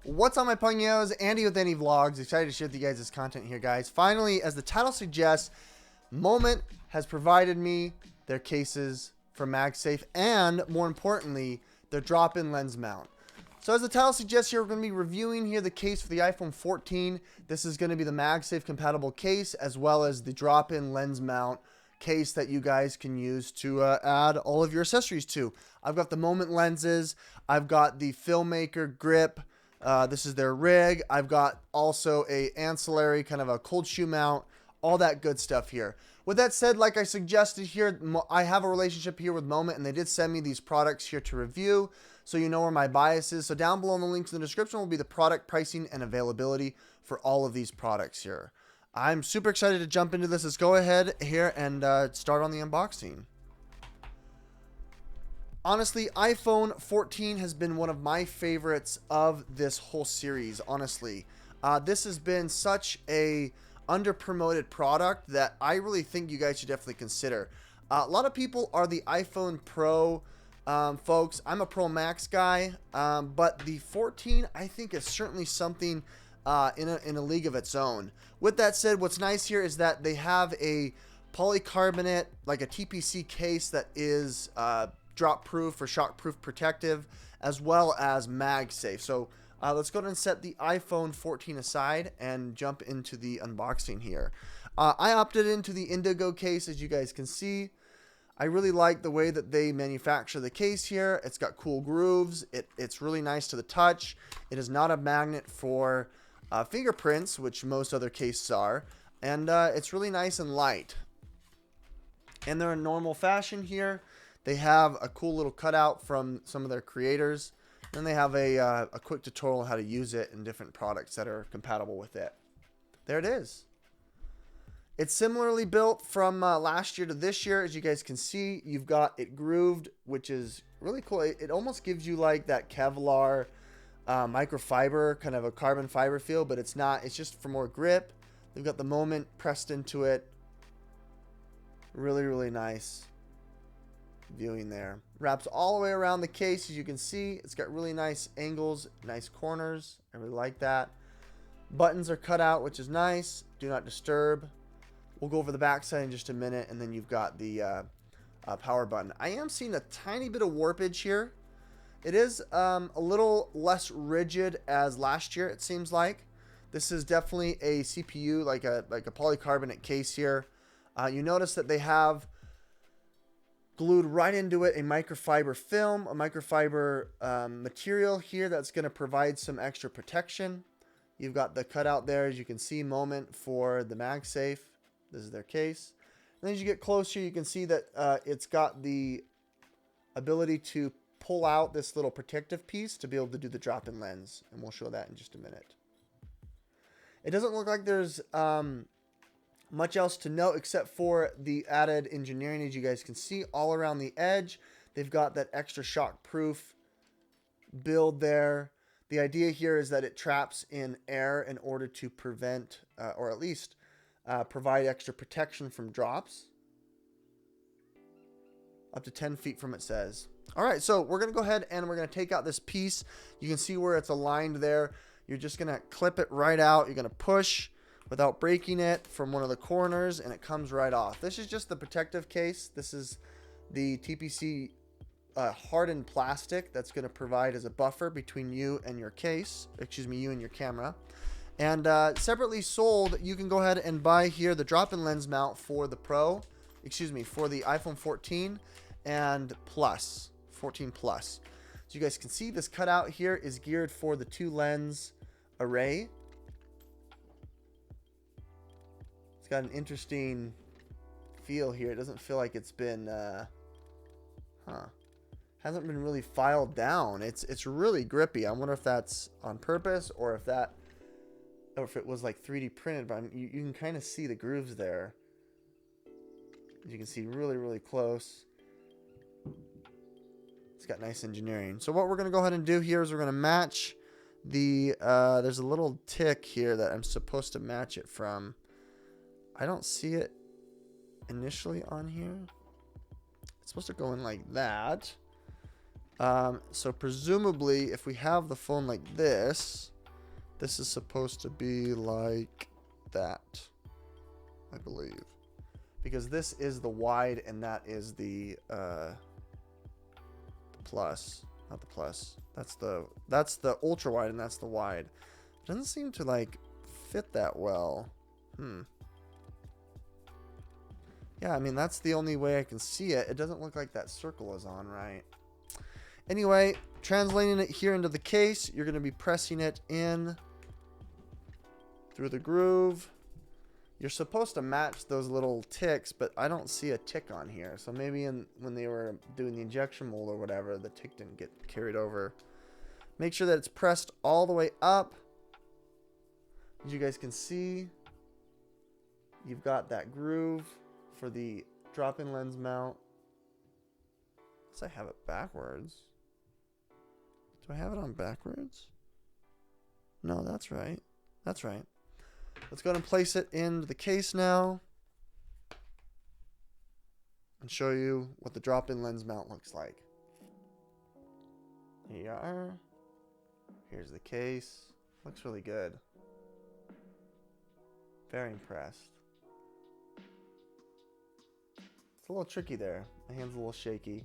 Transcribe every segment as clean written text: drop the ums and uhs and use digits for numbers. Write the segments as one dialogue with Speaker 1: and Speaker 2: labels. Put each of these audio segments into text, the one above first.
Speaker 1: What's on my pugnios? Andy with Any Vlogs. Excited to share with you guys this content here, guys. Finally, as the title suggests, Moment has provided me their cases for MagSafe and, more importantly, their drop-in lens mount. So as the title suggests here, we're going to be reviewing here the case for the iPhone 14. This is going to be the MagSafe compatible case as well as the drop-in lens mount case that you guys can use to add all of your accessories to. I've got the Moment lenses. I've got the Filmaker grip. This is their rig. I've got also a ancillary kind of a cold shoe mount, all that good stuff here. With that said, like I suggested here, I have a relationship here with Moment, and they did send me these products here to review, so you know where my bias is. So down below in the links in the description will be the product pricing and availability for all of these products here. I'm super excited to jump into this. Let's go ahead here and start on the unboxing. Honestly, iPhone 14 has been one of my favorites of this whole series, honestly. This has been such a under-promoted product that I really think you guys should definitely consider. A lot of people are the iPhone Pro folks. I'm a Pro Max guy, but the 14 I think is certainly something in a league of its own. With that said, what's nice here is that they have a polycarbonate, like a TPC case that is drop proof or shock proof protective, as well as MagSafe. So let's go ahead and set the iPhone 14 aside and jump into the unboxing here. I opted into the Indigo case, as you guys can see. I really like the way that they manufacture the case here. It's got cool grooves. It's really nice to the touch. It is not a magnet for fingerprints, which most other cases are. And it's really nice and light. And they're in normal fashion here. They have a cool little cutout from some of their creators. Then they have a quick tutorial on how to use it in different products that are compatible with it. There it is. It's similarly built from last year to this year. As you guys can see, you've got it grooved, which is really cool. It almost gives you like that Kevlar microfiber, kind of a carbon fiber feel, but it's not. It's just for more grip. They've got the Moment pressed into it. Really, really nice viewing there. Wraps all the way around the case. As you can see, it's got really nice angles, nice corners. I really like that. Buttons are cut out, which is nice. Do not disturb. We'll go over the back side in just a minute, and then you've got the power button. I am seeing a tiny bit of warpage here. It is a little less rigid as last year, it seems like. This is definitely a CPU, like a polycarbonate case here. You notice that they have glued right into it a microfiber film, a microfiber material here that's going to provide some extra protection. You've got the cutout there, as you can see, Moment for the MagSafe. This is their case. And as you get closer, you can see that it's got the ability to pull out this little protective piece to be able to do the drop-in lens, and we'll show that in just a minute. It doesn't look like there's much else to note except for the added engineering. As you guys can see all around the edge, they've got that extra shock proof build there. The idea here is that it traps in air in order to prevent or at least provide extra protection from drops. Up to 10 feet from it says. All right, so we're going to go ahead and we're going to take out this piece. You can see where it's aligned there. You're just going to clip it right out. You're going to push without breaking it from one of the corners, and it comes right off. This is just the protective case. This is the TPC hardened plastic that's going to provide as a buffer between you and your case, excuse me, you and your camera. And separately sold, you can go ahead and buy here the drop-in lens mount for the Pro, excuse me, for the iPhone 14 and Plus, 14 Plus. So you guys can see this cutout here is geared for the 2-lens array. It's got an interesting feel here. It doesn't feel like it's been hasn't been really filed down. It's really grippy. I wonder if that's on purpose or if it was like 3D printed, but you can kind of see the grooves there. As you can see really, really close. It's got nice engineering. So what we're going to go ahead and do here is we're going to match the there's a little tick here that I'm supposed to match it from. I don't see it initially on here. It's supposed to go in like that. So presumably, if we have the phone like this, this is supposed to be like that, I believe, because this is the wide and that is the plus, not the plus. That's the ultra wide and that's the wide. Doesn't seem to like fit that well. Yeah, I mean, that's the only way I can see it. It doesn't look like that circle is on right. Anyway, translating it here into the case, you're going to be pressing it in through the groove. You're supposed to match those little ticks, but I don't see a tick on here. So maybe when they were doing the injection mold or whatever, the tick didn't get carried over. Make sure that it's pressed all the way up. As you guys can see, you've got that groove for the drop-in lens mount. Unless I have it backwards. Do I have it on backwards? No, that's right. That's right. Let's go ahead and place it into the case now and show you what the drop-in lens mount looks like. Here you are. Here's the case. Looks really good. Very impressed. It's a little tricky there. My hand's a little shaky.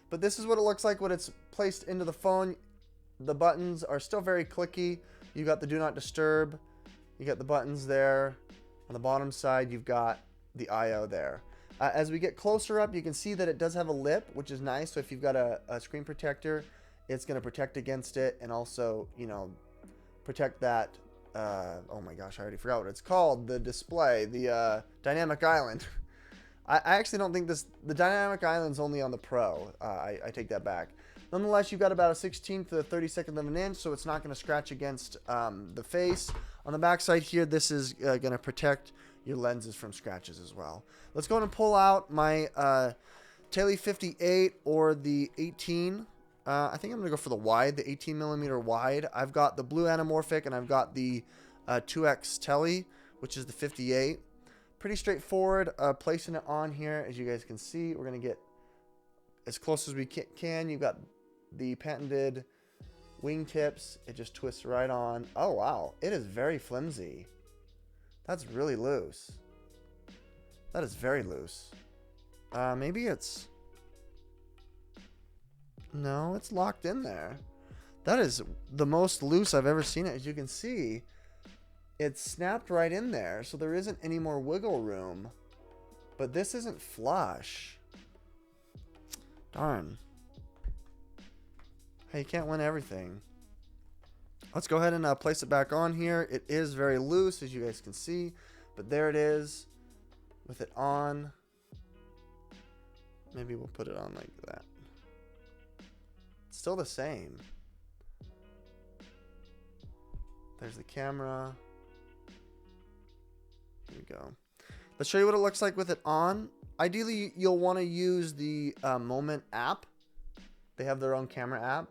Speaker 1: But this is what it looks like when it's placed into the phone. The buttons are still very clicky. You got the do not disturb. You got the buttons there. On the bottom side, you've got the I/O there. As we get closer up, you can see that it does have a lip, which is nice. So if you've got a screen protector, it's going to protect against it and also, you know, protect that. Oh my gosh, I already forgot what it's called. The display, the dynamic island. I actually don't think the dynamic island's only on the Pro. I take that back. Nonetheless, you've got about a 16th to a 32nd of an inch, so it's not going to scratch against the face. On the back side here, this is going to protect your lenses from scratches as well. Let's go ahead and pull out my Tele 58 or the 18. I think I'm going to go for the wide, the 18 millimeter wide. I've got the blue anamorphic and I've got the 2X Tele, which is the 58. Pretty straightforward placing it on here. As you guys can see, we're going to get as close as we can. You've got the patented wingtips. It just twists right on. Oh, wow. It is very flimsy. That's really loose. That is very loose. Maybe it's... No, it's locked in there. That is the most loose I've ever seen it. As you can see, it's snapped right in there, so there isn't any more wiggle room. But this isn't flush. Darn. Hey, you can't win everything. Let's go ahead and place it back on here. It is very loose, as you guys can see. But there it is, with it on. Maybe we'll put it on like that. It's still the same. There's the camera. Here we go. Let's show you what it looks like with it on. Ideally, you'll want to use the Moment app. They have their own camera app.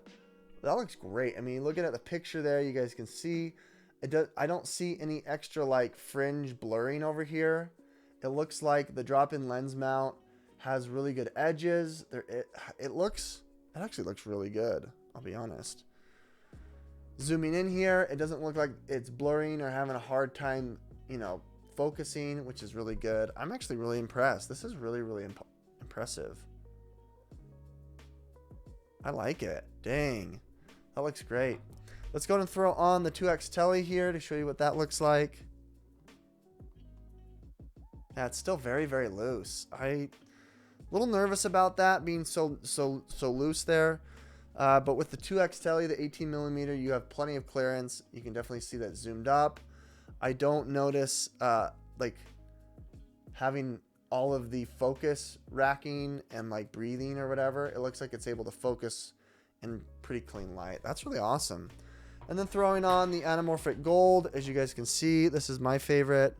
Speaker 1: That looks great. I mean, looking at the picture there, you guys can see. I don't see any extra like fringe blurring over here. It looks like the drop-in lens mount has really good edges. It actually looks really good, I'll be honest. Zooming in here, it doesn't look like it's blurring or having a hard time, you know, focusing, which is really good. I'm actually really impressed. This is really, really impressive. I like it. Dang. That looks great. Let's go ahead and throw on the 2X Tele here to show you what that looks like. Yeah, it's still very, very loose. A little nervous about that being so loose there. But with the 2X Tele, the 18 millimeter, you have plenty of clearance. You can definitely see that zoomed up. I don't notice like having all of the focus racking and like breathing or whatever. It looks like it's able to focus in pretty clean light. That's really awesome. And then throwing on the anamorphic gold, as you guys can see, this is my favorite.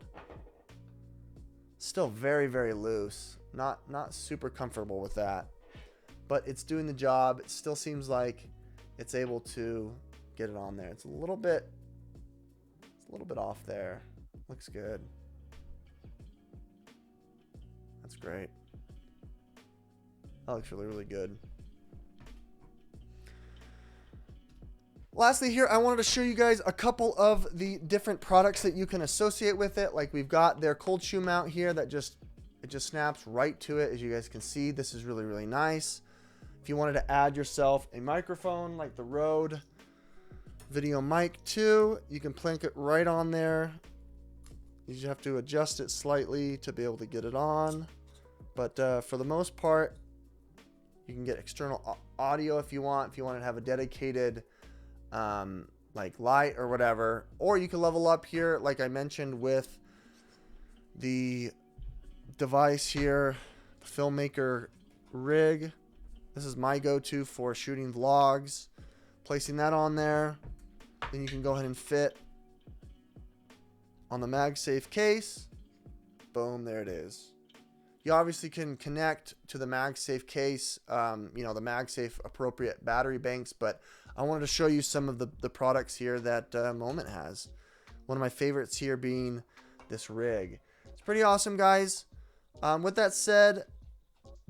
Speaker 1: Still very, very loose. Not super comfortable with that, but it's doing the job. It still seems like it's able to get it on there. It's a little bit off there. Looks good. That's great. That looks really, really good. Lastly here, I wanted to show you guys a couple of the different products that you can associate with it. Like we've got their cold shoe mount here that just snaps right to it. As you guys can see, this is really, really nice. If you wanted to add yourself a microphone like the Rode VideoMic II, you can plink it right on there. You just have to adjust it slightly to be able to get it on. But for the most part, you can get external audio if you want. If you want to have a dedicated like light or whatever, or you can level up here like I mentioned with the device here, the Filmaker rig. This is my go-to for shooting vlogs. Placing that on there, then you can go ahead and fit on the MagSafe case. Boom, there it is. You obviously can connect to the MagSafe case, you know, the MagSafe appropriate battery banks, but I wanted to show you some of the products here that Moment has. One of my favorites here being this rig. It's pretty awesome, guys. With that said,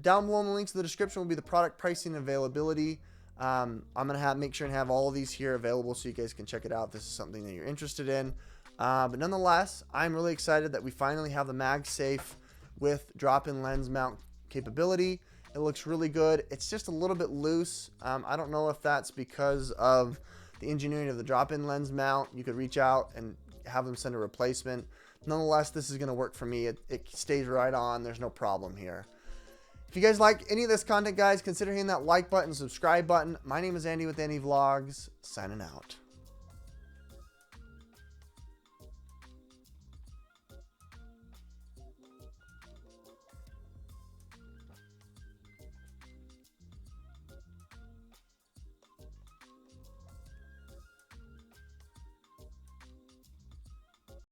Speaker 1: down below in the links in the description will be the product pricing and availability. I'm going to make sure and have all of these here available so you guys can check it out if this is something that you're interested in. But nonetheless, I'm really excited that we finally have the MagSafe with drop-in lens mount capability. It looks really good. It's just a little bit loose. I don't know if that's because of the engineering of the drop-in lens mount. You could reach out and have them send a replacement. Nonetheless, this is going to work for me. It stays right on. There's no problem here. If you guys like any of this content, guys, consider hitting that like button, subscribe button. My name is Andy with Andy Vlogs, signing out.